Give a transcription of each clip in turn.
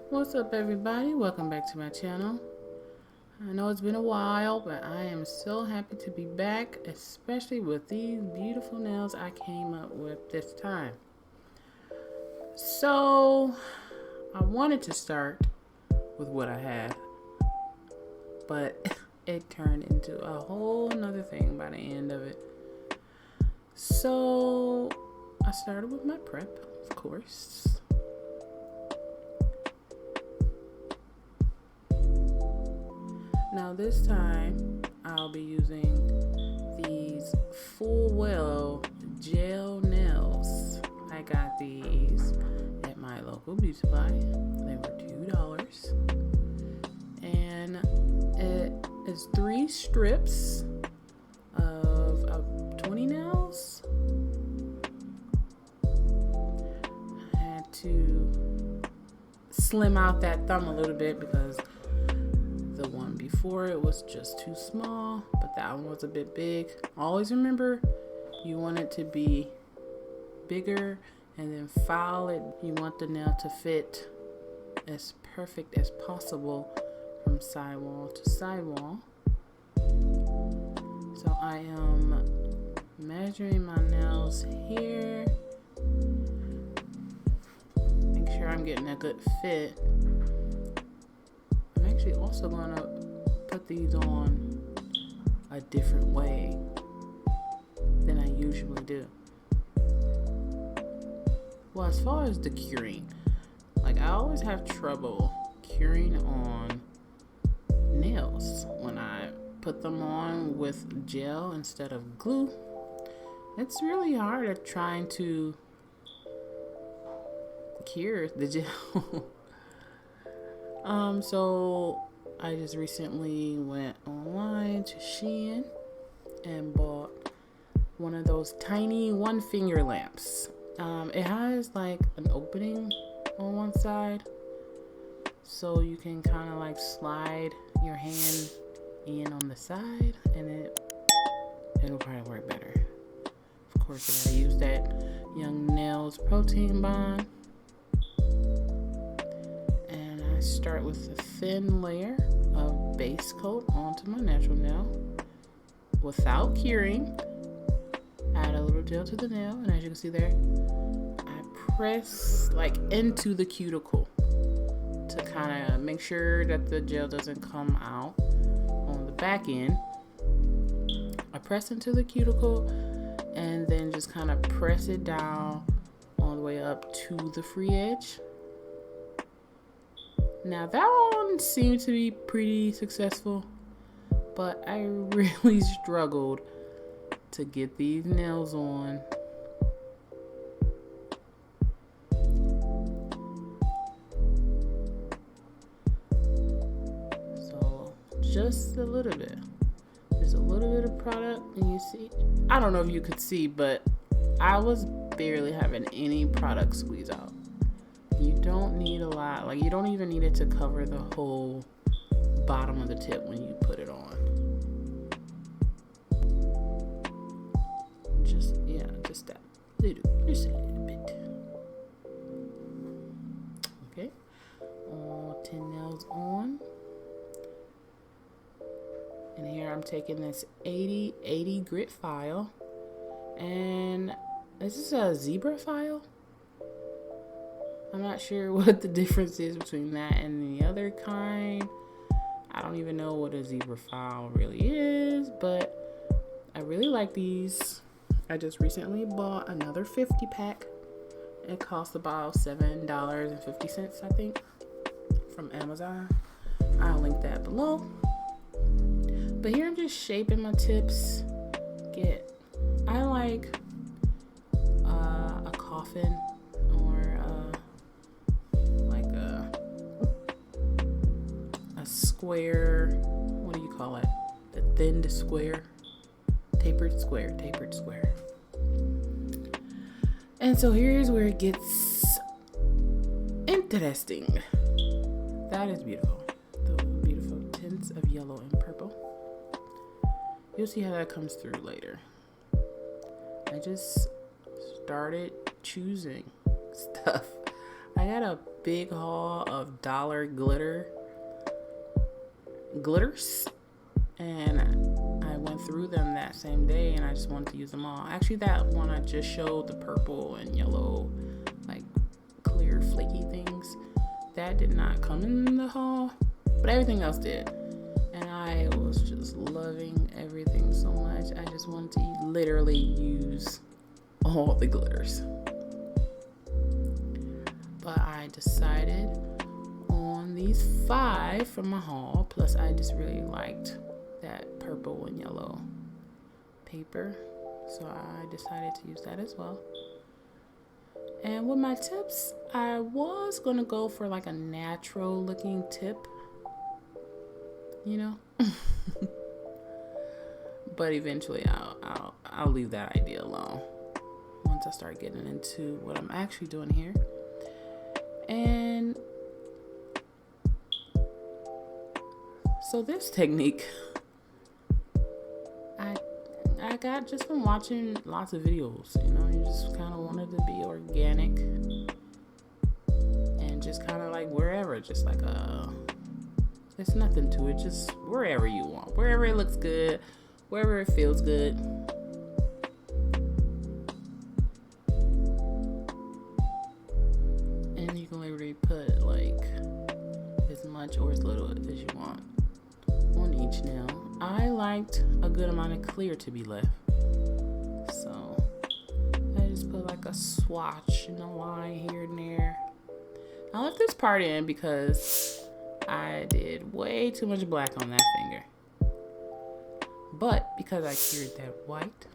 What's up, everybody? Welcome back to my channel. I know it's been a while, but I am so happy to be back, especially with these beautiful nails I came up with this time. So I wanted to start with what I had, but it turned into a whole nother thing by the end of it. So I started with my prep, of course. Now this time I'll be using these Full Well gel nails. I got these at my local beauty supply. They were $2. And it is 3 strips of 20 nails. I had to slim out that thumb a little bit because the one before it was just too small, but that one was a bit big. Always remember, you want it to be bigger and then file it. You want the nail to fit as perfect as possible from sidewall to sidewall. So I am measuring my nails here. Make sure I'm getting a good fit. I'm actually also going to put these on a different way than I usually do. Well, as far as the curing, like I always have trouble curing on nails when I put them on with gel instead of glue. It's really hard at trying to cure the gel. So I just recently went online to Shein and bought one of those tiny 1-finger lamps. It has like an opening on one side, so you can kind of like slide your hand in on the side, and it'll probably work better. Of course, I gotta use that Young Nails protein bond. I start with a thin layer of base coat onto my natural nail without curing. Add a little gel to the nail, and as you can see there, I press like into the cuticle to kind of make sure that the gel doesn't come out on the back end. I press into the cuticle and then just kind of press it down all the way up to the free edge. Now that one seemed to be pretty successful, but I really struggled to get these nails on. So just a little bit of product, and you see, I don't know if you could see, but I was barely having any product squeeze out. You don't need a lot. Like, you don't even need it to cover the whole bottom of the tip when you put it on. Just that just a little bit. Okay, all 10 nails on. And here I'm taking this 80 grit file, and this is a zebra file. I'm not sure what the difference is between that and the other kind. I don't even know what a zebra file really is, but I really like these. I just recently bought another 50 pack. It cost about $7.50, I think, from Amazon. I'll link that below. But here I'm just shaping my tips. I like a coffin or square, what do you call it? The thinned square, tapered square. And so here's where it gets interesting. That is beautiful. The beautiful tints of yellow and purple. You'll see how that comes through later. I just started choosing stuff. I got a big haul of dollar glitters, and I went through them that same day, and I just wanted to use them all. Actually, that one I just showed, the purple and yellow, like clear flaky things, that did not come in the haul, but everything else did. And I was just loving everything so much. I just wanted to literally use all the glitters. But I decided on these 5 from my haul. Plus, I just really liked that purple and yellow paper. So I decided to use that as well. And with my tips, I was going to go for like a natural looking tip. You know? But eventually I'll leave that idea alone once I start getting into what I'm actually doing here. And so this technique I got just from watching lots of videos. You know, you just kind of wanted to be organic and just kind of like wherever, just like there's nothing to it, just wherever you want, wherever it looks good, wherever it feels good. And you can literally put like as much or as little as you want on each nail. I liked a good amount of clear to be left, so I just put like a swatch and a line here and there. I left this part in because I did way too much black on that finger. But because I cured that white,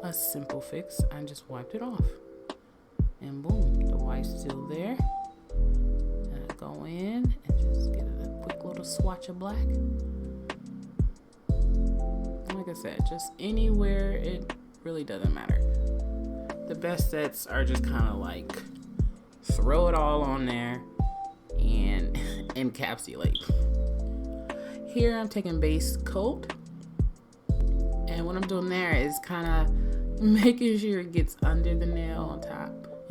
a simple fix, I just wiped it off. And boom, the white's still there. And I go in and just get a quick little swatch of black. Like I said, just anywhere, it really doesn't matter. The best sets are just kind of like throw it all on there and encapsulate. Here I'm taking base coat, and what I'm doing there is kind of making sure it gets under the nail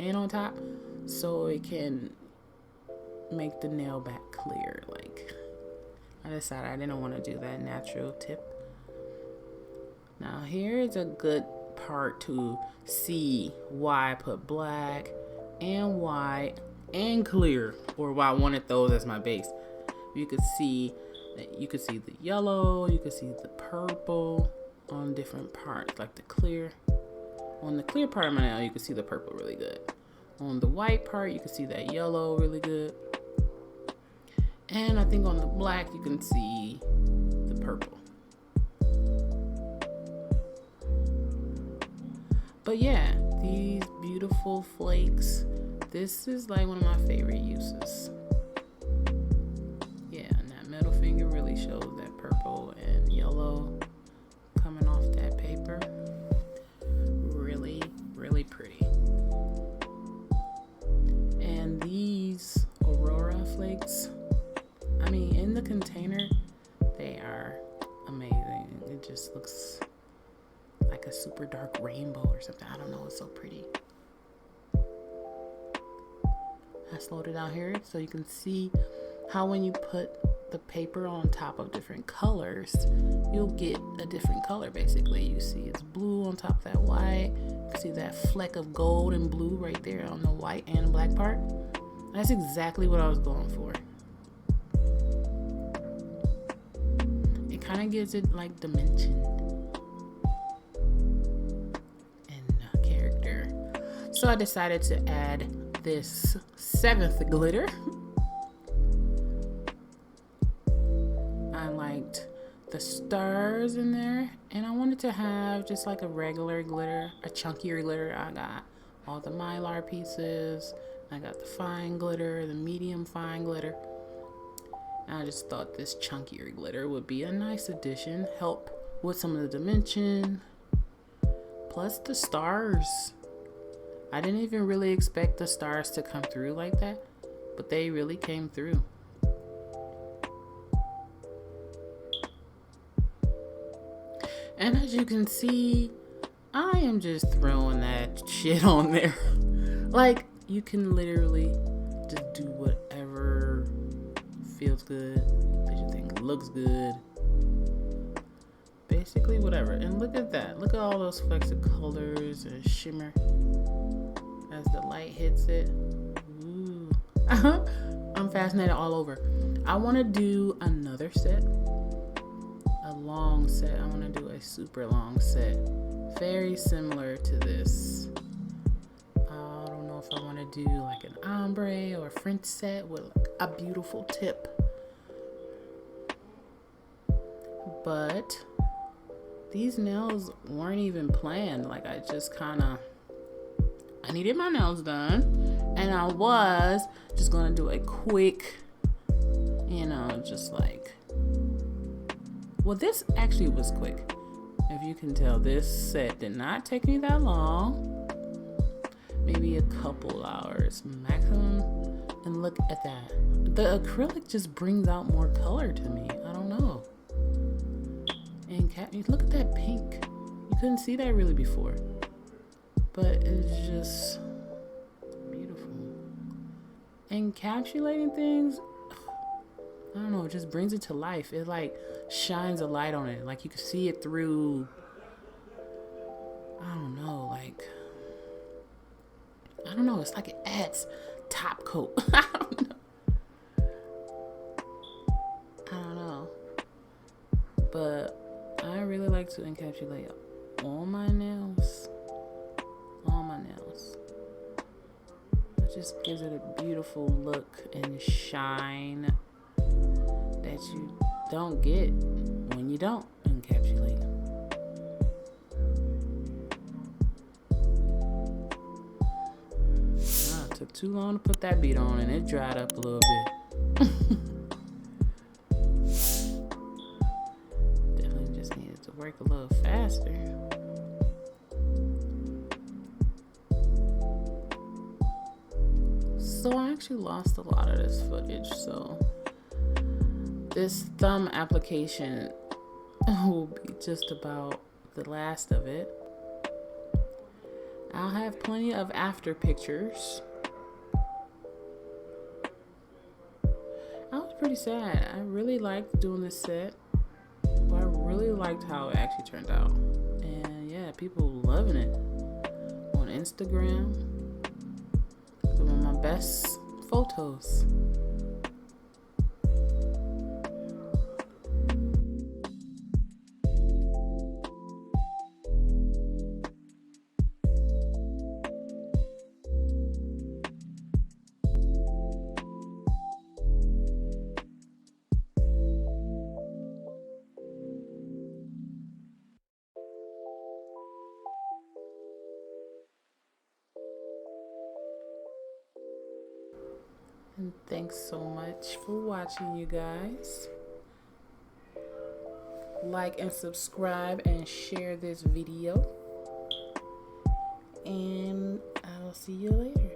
on top so it can make the nail back clear. Like, I decided I didn't want to do that natural tip. Now here is a good part to see why I put black and white and clear, or why I wanted those as my base. You could see the yellow, you could see the purple on different parts, like the clear. On the clear part of my nail, you can see the purple really good. On the white part, you can see that yellow really good. And I think on the black, you can see the purple. But yeah, these beautiful flakes, this is like one of my favorite uses. Yeah, and that middle finger really shows that purple and yellow coming off that paper. Really, really pretty. And these Aurora flakes, I mean, in the container, they are amazing. It just looks like a super dark rainbow or something. I don't know, it's so pretty. I slowed it down here so you can see how when you put the paper on top of different colors, you'll get a different color basically. You see it's blue on top of that white. You can see that fleck of gold and blue right there on the white and black part. That's exactly what I was going for. It kind of gives it like dimension and character. So I decided to add this 7th glitter. I liked the stars in there, and I wanted to have just like a regular glitter, a chunkier glitter. I got all the mylar pieces, I got the fine glitter, the medium fine glitter, and I just thought this chunkier glitter would be a nice addition, help with some of the dimension, plus the stars. I didn't even really expect the stars to come through like that, but they really came through. And as you can see, I am just throwing that shit on there. Like, you can literally just do whatever feels good, that you think looks good. Basically whatever. And look at that. Look at all those flecks of colors and shimmer as the light hits it. Ooh. I'm fascinated all over. I want to do another set. A long set. I want to do a super long set. Very similar to this. I don't know if I want to do like an ombre or French set with like a beautiful tip. But these nails weren't even planned. Like I needed my nails done, and I was just gonna do a quick, just like, well, this actually was quick. If you can tell, this set did not take me that long. Maybe a couple hours maximum. And look at that. The acrylic just brings out more color to me. I don't know. And look at that pink. You couldn't see that really before. But it's just beautiful. Encapsulating things, I don't know, it just brings it to life. It like shines a light on it. Like you can see it through, I don't know, it's like it adds top coat. I don't know. But I really like to encapsulate all my nails. It just gives it a beautiful look and shine that you don't get when you don't encapsulate. It took too long to put that bead on and it dried up a little bit. Definitely just needed to work a little faster. So I actually lost a lot of this footage, so this thumb application will be just about the last of it. I'll have plenty of after pictures. I was pretty sad. I really liked doing this set. But I really liked how it actually turned out. And yeah, people loving it on Instagram. Some of my best photos. And thanks so much for watching, you guys. Like and subscribe and share this video. And I'll see you later.